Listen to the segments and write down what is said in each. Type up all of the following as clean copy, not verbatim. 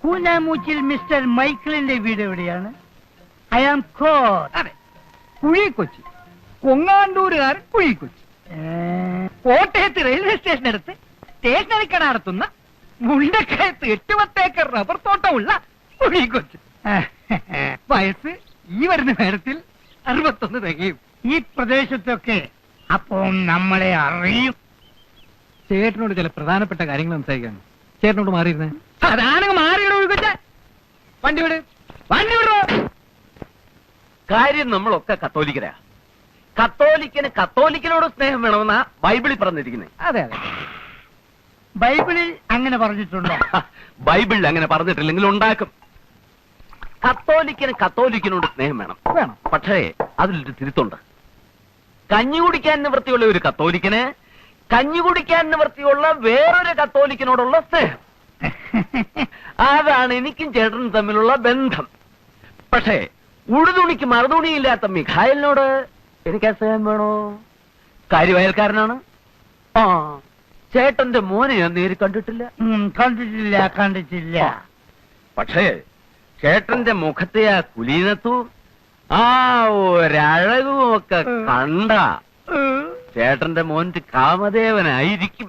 കൂനാമൂച്ചിൽ mister മൈക്കിളിന്റെ വീട് എവിടെയാണ്? I am അതെ, കുഴിക്കൊച്ചി. കൊങ്ങാണ്ടൂരുകാരൻ കുഴിക്കൊച്ചി. കോട്ടയത്ത് റെയിൽവേ സ്റ്റേഷൻ അടുത്ത് സ്റ്റേഷനറി കട നടത്തുന്ന മുണ്ടക്കയത്ത് 8-10 ഏക്കർ റബ്ബർ തോട്ടമുള്ള കുഴിക്കൊച്ചി. വയസ്സ് ഈ വരുന്ന നേരത്തിൽ 61 തികയും. ഈ പ്രദേശത്തൊക്കെ അപ്പോൾ നമ്മളെ അറിയും. ചേട്ടനോട് ചില പ്രധാനപ്പെട്ട കാര്യങ്ങൾ സംസാരിക്കാണ്. ചേട്ടനോട് മാറിയിരുന്നേ. അതാണെങ്കിൽ മാറിയിടോ. വണ്ടി വിട്, വണ്ടി വിടോ. കാര്യം നമ്മളൊക്കെ കത്തോലിക്കരാ. കത്തോലിക്കന് കത്തോലിക്കനോട് സ്നേഹം വേണമെന്നാ ബൈബിളിൽ പറഞ്ഞിരിക്കുന്നത്. അതെ അതെ, ബൈബിളിൽ അങ്ങനെ പറഞ്ഞിട്ടുണ്ടോ? ബൈബിളിൽ അങ്ങനെ പറഞ്ഞിട്ടില്ലെങ്കിൽ ഉണ്ടാക്കും. കത്തോലിക്കന് കത്തോലിക്കനോട് സ്നേഹം വേണം. പക്ഷേ അതിലൊരു തിരുത്തുണ്ട്. കഞ്ഞി കുടിക്കാൻ നിവൃത്തിയുള്ള ഒരു കത്തോലിക്കന് കഞ്ഞി കുടിക്കാൻ നിവൃത്തിയുള്ള വേറൊരു കത്തോലിക്കനോടുള്ള സ്നേഹം. അതാണ് എനിക്കും ചേട്ടനും തമ്മിലുള്ള ബന്ധം. പക്ഷേ ഉടുതുണിക്ക് മറുതുണിയില്ലാത്ത മിഖായലിനോട് എനിക്ക് സ്നേഹം വേണോ? കാര്യവയൽക്കാരനാണ്. ആ, ചേട്ടന്റെ മോനെ ഞാൻ നേരി കണ്ടിട്ടില്ല. പക്ഷേ ചേട്ടന്റെ മുഖത്തെ ആ കുലീനത്തും ആ ഒരഴകും ഒക്കെ കണ്ട ചേട്ടന്റെ മോന്റെ കാമദേവനായിരിക്കും.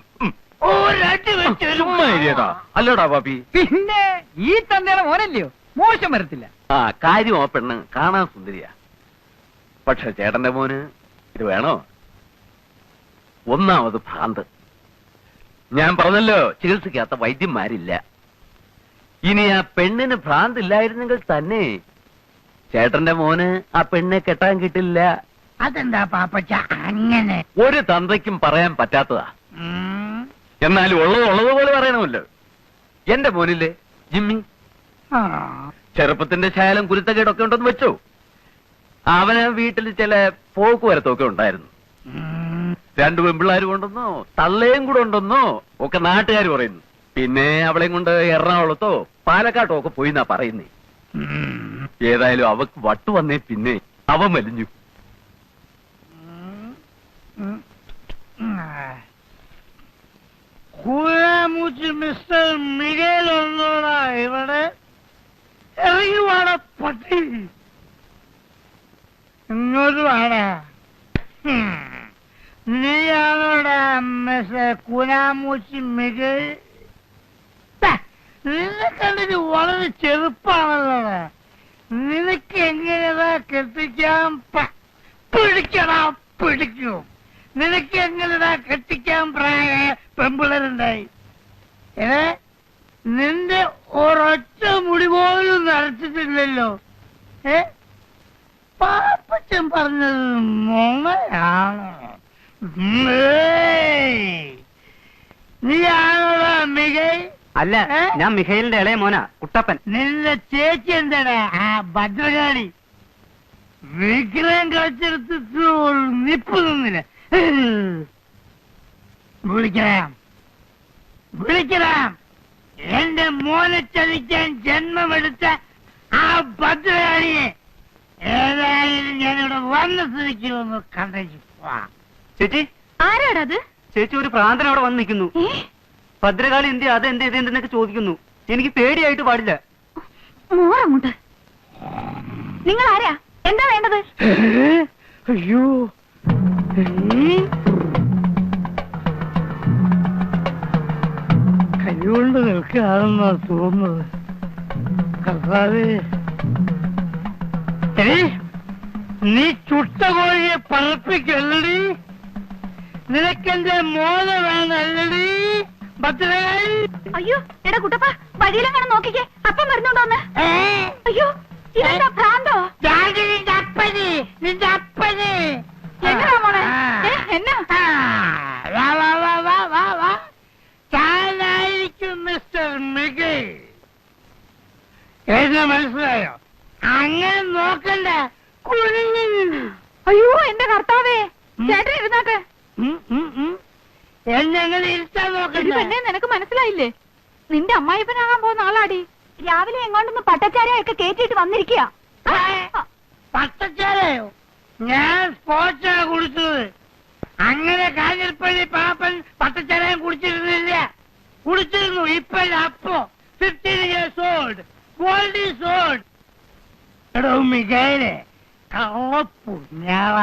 അല്ലടാ പാപ്പി, പിന്നെ ഈ തന്തയുടെ മോനല്ലയോ, മോശം വരത്തില്ല. ആ കാര്യം ആ പെണ്ണ് കാണാൻ സുന്ദരിയാ. പക്ഷെ ചേട്ടന്റെ മോന് ഇത് വേണോ? ഒന്നാമത് ഭ്രാന്ത്. ഞാൻ പറഞ്ഞല്ലോ, ചികിത്സിക്കാത്ത വൈദ്യന്മാരില്ല. ഇനി ആ പെണ്ണിന് ഭ്രാന്തില്ലായിരുന്നെങ്കിൽ തന്നെ ചേട്ടന്റെ മോന് ആ പെണ്ണെ കെട്ടാൻ കിട്ടില്ല. അതെന്താ പാപ്പച്ച അങ്ങനെ? ഒരു തന്തയ്ക്കും പറയാൻ പറ്റാത്തതാ. എന്നാലും ഉള്ളതുപോലെ പറയണമല്ലോ. എന്റെ മോനില്ലേ ജിമ്മി, ചെറുപ്പത്തിന്റെ ശാലം കുരുത്തക്കേടൊക്കെ ഉണ്ടെന്ന് വെച്ചോ. അവന് വീട്ടിൽ ചില പോക്കുവരത്തൊക്കെ ഉണ്ടായിരുന്നു. 2 പെൺപിള്ളേരും ഉണ്ടെന്നോ തള്ളയും കൂടെ ഉണ്ടെന്നോ ഒക്കെ നാട്ടുകാർ പറയുന്നു. പിന്നെ അവളെയും കൊണ്ട് എറണാകുളത്തോ പാലക്കാട്ടോ ഒക്കെ പോയി എന്നാ പറയുന്നേ. ഏതായാലും അവക്ക് വട്ടു വന്നേ പിന്നെ അവ മെലിഞ്ഞു. മിസ്റ്റർ മിഗേൽ ഒന്നോടാ ഇവിടെ ഇറങ്ങി വാട പട്ടി, ഇങ്ങോട്ട് വാടാ. നീയാണോടാ മിസ്റ്റർ കുനാമൂച്ചി മിഗേൽ? നിന്നെ കണ്ടിട്ട് വളരെ ചെറുപ്പാണല്ലോടാ. നിനക്ക് എങ്ങനെയാ കെട്ടിക്കാൻ പിടിക്കും? നിനക്ക് എങ്ങനെയാ കെട്ടിക്കാൻ പ്രായ പെമ്പിളരുണ്ടായി? നിന്റെ ഒരൊറ്റ മുടി പോലും നരച്ചിട്ടില്ലല്ലോ. പാപ്പച്ചൻ പറഞ്ഞത് മോണയാണോ? നീയാണോടാ മികൈ? അല്ല, ഞാൻ മിഖേലിന്റെ ഇളയ മോനാ, കുട്ടപ്പൻ. നിന്റെ ചേച്ചി എന്താടാ ആ ഭദ്രകാളി? വിഗ്രഹം കളിച്ചെടുത്തിട്ട് നിപ്പ് നിന്നില്ല. വിളിക്കണം. എന്റെ മോനെ ചതിക്കാൻ ജന്മമെടുത്ത ആ ഭദ്രകാളിയെ ഏതായാലും ഞാനിവിടെ വന്ന സ്ഥിതിക്ക് ഒന്ന് കണ്ടു. ചേച്ചി, ആരാടത്? ചേച്ചി, ഒരു പ്രാന്തൻ അവിടെ വന്ന് നിൽക്കുന്നു. ഭദ്രകാളി എന്ത് അതെന്തെന്നൊക്കെ ചോദിക്കുന്നു. എനിക്ക് പേടിയായിട്ട് പാടില്ല. മോറങ്ങോട്ട്. നിങ്ങൾ ആരാ? എന്താ വേണ്ടത്? അയ്യോ, കൈകൊണ്ട് നിൽക്കുകയാണെന്നാ തോന്നുന്നത്. കർത്താവേ, നീ ചുട്ട കോഴിയെ പറപ്പിക്കല്ലടി. നിനക്കെന്റെ മോന വേണല്ലടി ഭദ്രകാളി. അയ്യോ എടാ കുട്ടപ്പ, വഴിയിലെങ്ങനെ നോക്കിക്കേ, അപ്പം വരുന്നുണ്ടോന്ന്. അയ്യോ, ഇതെന്താ ഭ്രാന്തോ? നിന്റെ അപ്പന് എങ്ങനാ മോളെ? എന്നാ താനായിരിക്കും മിസ്റ്റർ മിഗേൽ. എന്നെ മനസ്സിലായോ? അങ്ങനെ നോക്കണ്ട. അയ്യോ എന്റെ കർത്താവേ, ചേട്ടൻ ഇരുന്നാട്ടെ. എന്നെ ഇരുത്താൻ നോക്കണ്ട. നിനക്ക് മനസ്സിലായില്ലേ? നിന്റെ അമ്മായിപ്പനാകാൻ പോകുന്ന ആളാടി. രാവിലെ എങ്ങോട്ടൊന്ന് പട്ടച്ചാരയൊക്കെ കേറ്റിട്ട് വന്നിരിക്കുക. പച്ചച്ചാരയോ? ഞാൻ സ്പോർട്സാണ് കുടിച്ചത്. അങ്ങനെ കാഞ്ഞിരപ്പള്ളി പാപ്പൻ പച്ചച്ചാരയും കുടിച്ചിരുന്നില്ല. കുടിച്ചിരുന്നു. ഇപ്പല്ല. അപ്പോ 15 years old. Gold is old. എടോ മികയിലെ കള്ളപ്പുണ്യാള,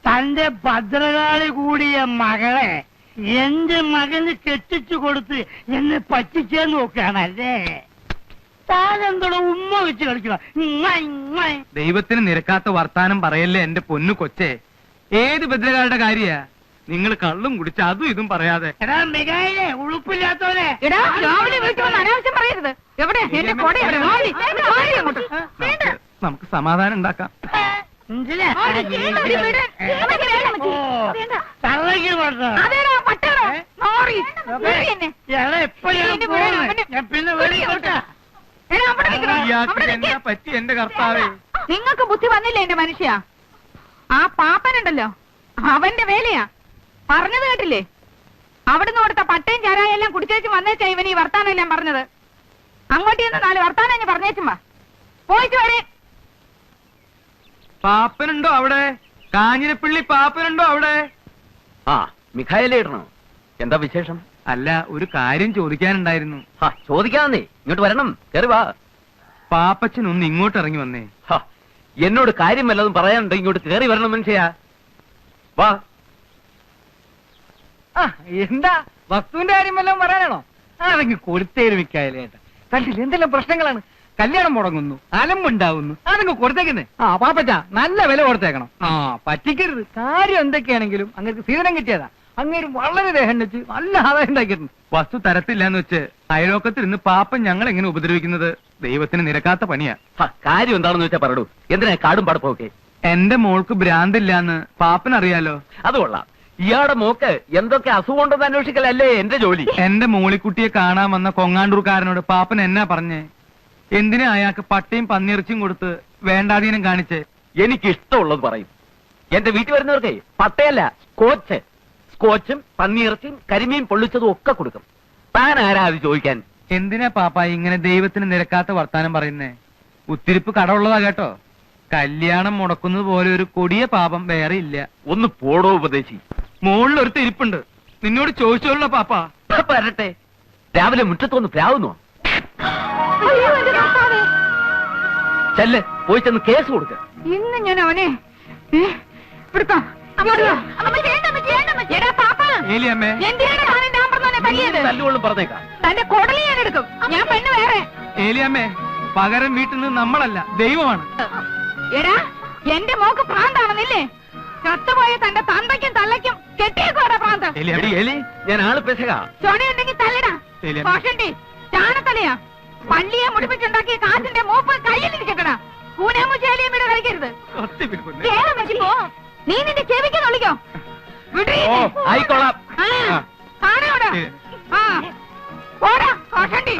തന്റെ ഭദ്രകാളി കൂടിയ മകളെ എന്റെ മകന് കെട്ടിച്ചു കൊടുത്ത് എന്നെ പറ്റിച്ചേന്ന് നോക്കുകയാണല്ലേ. താനെന്തോടെ ഉമ്മ വെച്ച് കളിക്കണം. ദൈവത്തിന് നിരക്കാത്ത വർത്താനം പറയല്ലേ എന്റെ പൊന്നു കൊച്ചേ. ഏത് ഭദ്രകാരുടെ കാര്യാ? നിങ്ങൾ കള്ളും കുടിച്ച് അതും ഇതും പറയാതെ. എടാ മികായിലെ ഉളുപ്പില്ലാത്തവനെ. എടാ രാവിലെ വീട്ടിൽ വന്ന് അനാവശ്യം പറയരുത്. എവിടെ എന്റെ കൊട എവിടെ? അങ്ങോട്ട് വേണ്ട. നമുക്ക് സമാധാനം ഉണ്ടാക്കാം. മനസ്സിലാ? വേണ്ട. തള്ളയ്ക്ക് കൊടുത്തോ? അതേടാ പട്ടേടാ. നോറി. നോറി എന്നെ. എടാ ഇപ്പൊ ഞാൻ പോകുന്നു. ഞാൻ പിന്നെ വെളിക്കോട്ടാ. എടാ അവിടെ നിൽക്കണം. ഇയാൾക്ക് അവിടെ എന്താ നിൽക്ക്. പറ്റി എന്റെ കർത്താവേ? നിങ്ങൾക്ക് ബുദ്ധി വന്നില്ല എന്റെ മനുഷ്യ. ആ പാപ്പനുണ്ടല്ലോ, അവന്റെ വേലയാ. പറഞ്ഞത് കേട്ടില്ലേ? അവിടുന്ന് കൊടുത്ത പട്ടയും ചാരായെല്ലാം കുടിച്ചേച്ച് വന്നേച്ചാ ഇവൻ ഈ വർത്താനം എല്ലാം പറഞ്ഞത്. അങ്ങോട്ട് ചെന്ന് 4 വർത്താനം ഞാൻ പറഞ്ഞേച്ചും വാ. പോയിട്ട് വരെ. പാപ്പനുണ്ടോ അവിടെ? കാഞ്ഞിരപ്പള്ളി പാപ്പനുണ്ടോ അവിടെ? ആ മിഖായലേ ഇടണോ? എന്താ വിശേഷം? അല്ല, ഒരു കാര്യം ചോദിക്കാനുണ്ടായിരുന്നു. ചോദിക്കാന്നേ, ഇങ്ങോട്ട് വരണം. കേറി വാ. പാപ്പച്ചൻ ഒന്ന് ഇങ്ങോട്ട് ഇറങ്ങി വന്നേ. എന്നോട് കാര്യം വല്ലതും പറയാനുണ്ടോ? ഇങ്ങോട്ട് കേറി വരണം മനുഷ്യാ. വാ. എന്താ വസ്തുവിന്റെ കാര്യം വല്ലതും പറയാനാണോ? അതെങ്കിൽ കൊടുത്തേരും മിക്കായാലേട്ടാ. കണ്ടില്ല എന്തെല്ലാം പ്രശ്നങ്ങളാണ്. കല്യാണം മുടങ്ങുന്നു, അലമ്പുണ്ടാവുന്നു. അതങ്ങ് കൊടുത്തേക്കുന്നേ. പാപ്പച്ച നല്ല വില കൊടുത്തേക്കണം. പറ്റിക്കരുത്. കാര്യം എന്തൊക്കെയാണെങ്കിലും അങ്ങനെ സീതനം കിട്ടിയതാ. അങ്ങേര് വളരെ ദേഹം വെച്ച് നല്ല ആദായം ഉണ്ടാക്കിയിട്ടുണ്ട്. വസ്തു തരത്തില്ലാന്ന് വെച്ച് അയലോക്കത്തിൽ നിന്ന് പാപ്പൻ ഞങ്ങൾ എങ്ങനെ ഉപദ്രവിക്കുന്നത് ദൈവത്തിന് നിരക്കാത്ത പണിയാ. കാര്യം എന്താണെന്ന് വെച്ചാ പറയൂ. എന്തിനാ കാടും പടപ്പൊക്കെ? എന്റെ മോൾക്ക് ഭ്രാന്തില്ലാന്ന് പാപ്പൻ അറിയാലോ. അത് കൊള്ളാം. ഇയാളുടെ മോക്ക് എന്തൊക്കെ അസുഖം ഉണ്ടെന്ന് അന്വേഷിക്കലല്ലേ എന്റെ ജോലി. എന്റെ മോളിക്കുട്ടിയെ കാണാൻ വന്ന കൊങ്ങാണ്ടൂർക്കാരനോട് പാപ്പൻ എന്നാ പറഞ്ഞേ? എന്തിനാ അയാൾക്ക് പട്ടയും പന്നിയിറച്ചിയും കൊടുത്ത് വേണ്ടാധീനം കാണിച്ചേ? എനിക്ക് ഇഷ്ടമുള്ളത് പറയും. എന്റെ വീട്ടിൽ വരുന്നവർക്ക് പട്ടയല്ല, സ്കോച്ചും പന്നിയിറച്ചിയും കരിമീൻ പൊള്ളിച്ചതും ഒക്കെ കൊടുക്കും. താൻ ആരാ അത് ചോദിക്കാൻ? എന്തിനാ പാപ്പ ഇങ്ങനെ ദൈവത്തിന് നിരക്കാത്ത വർത്താനം പറയുന്നേ? ഉത്തിരിപ്പ് കടമുള്ളതാ കേട്ടോ. കല്യാണം മുടക്കുന്നത് പോലെ ഒരു കൊടിയ പാപം വേറെ ഇല്ല. ഒന്ന് പോടോ ഉപദേശി. മുകളിൽ ഒരു തിരിപ്പുണ്ട്, നിന്നോട് ചോദിച്ചോളൂ പാപ്പ. വരട്ടെ. രാവിലെ മുറ്റത്തൊന്ന് പ്രാവുന്നോ? അയ്യോ എന്റെ കർത്താവേ. ചെല്ല്, പോയി ചെന്ന് കേസ് കൊടുക്ക. ഇന്ന് ഞാൻ അവനെ ഇവിടുത്തെ ഏലിയമ്മേ, എന്തിനാണ് താൻ എന്റെ ആമ്പറന്നോനെ തല്ലിയത്? തല്ലുകൊള്ളും പറഞ്ഞേക്കാം. തന്റെ കുടലി ഞാൻ എടുക്കും. ഞാൻ പെണ്ണ് വേറെ. ഏലിയമ്മേ, പകരം വീട്ടിൽ നിന്ന് നമ്മളല്ല ദൈവമാണ്. എടാ എന്റെ മോക്ക് പ്രാന്താണെന്നില്ലേ? ചത്തുപോയ തന്റെ തന്തയ്ക്കും തള്ളയ്ക്കും കെട്ടിയേക്കോടാ പ്രാന്ത്. എടി എലി, ഞാൻ ആള് പെശക. ചൊണയുണ്ടെങ്കിൽ തല്ലടാ. ശരിയാ. കോഷണ്ടി ചാണത്തലയാ. പള്ളിയെ മുടിപ്പിച്ചുണ്ടാക്കിയ കാശിന്റെ മൂപ്പ് കയ്യിലിരിക്കട്ടാ. കൂനാമുചേലിയും ഇവിടെ കളിക്കരുത്. കേളം വെച്ച് പോ. നീ നിന്റെ ചെവിക്ക് തൊള്ളിക്കോ. ഓ, ആയിക്കോളാം. കാണാ ശരി. പോടാ കോഷണ്ടി.